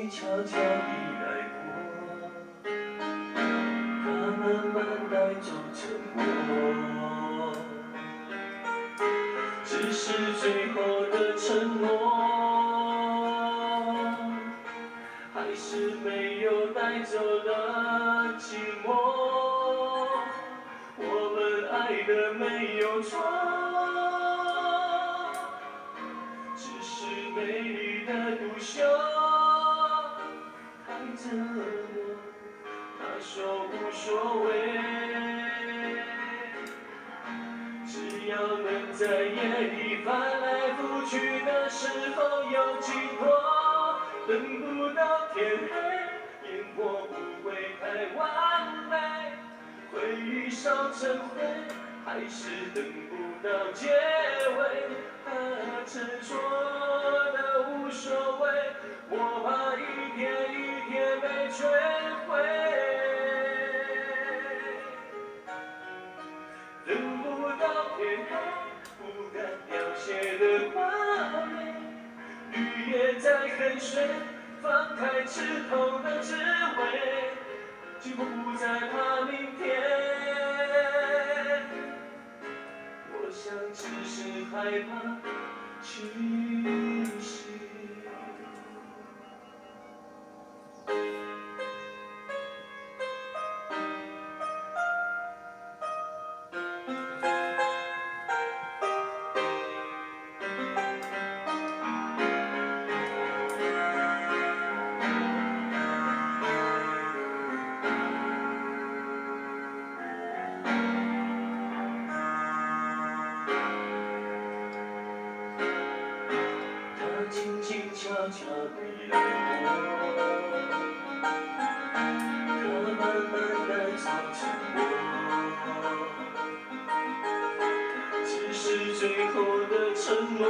静悄悄地来过，它慢慢带走沉默，只是最后的承诺，还是没有带走了寂寞。我们爱的没有错，只是美丽的独秀太折磨。他说无所谓，只要能在夜里翻来覆去的时候有寄托，等不到天黑，烟火不会太完美，回忆烧成灰，还是等不到结尾。他曾说的无所谓，我怕一天一天被摧毁。等不到天黑，不敢凋谢的花蕊，绿叶在沉睡，放开枝头的滋味，几乎不再怕明天。我想只是害怕清醒。静静悄悄地来过，它慢慢带走沉默，只是最后的承诺，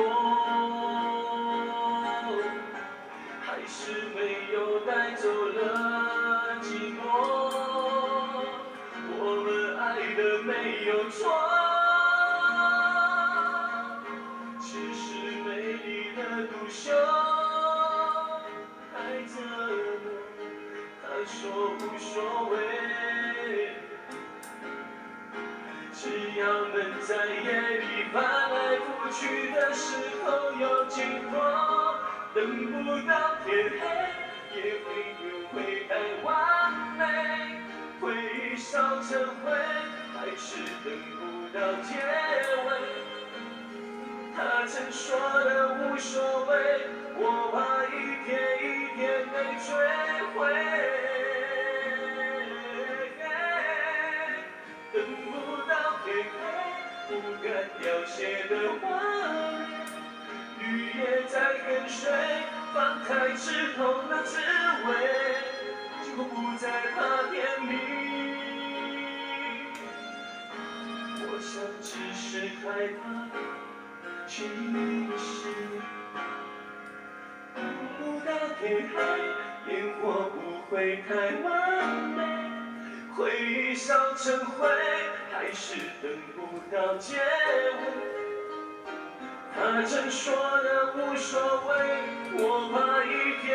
还是没有带走了寂寞。我们爱的没有错，只是美丽的独秀太折磨。他说无所谓，只要能在夜里翻来覆去的时候有寄托，等不到天黑，也不会太完美，回忆烧成灰，还是等不到结尾。他曾说的无所谓，我怕一天一天被摧毁。等不到天黑，不敢凋谢的花蕊，绿叶在跟随，放开枝头的滋味，几乎不再怕天明。我想只是害怕清醒，等不到天黑，烟火不会太完美，回忆烧成灰，还是等不到结尾。他曾说的无所谓，我怕一天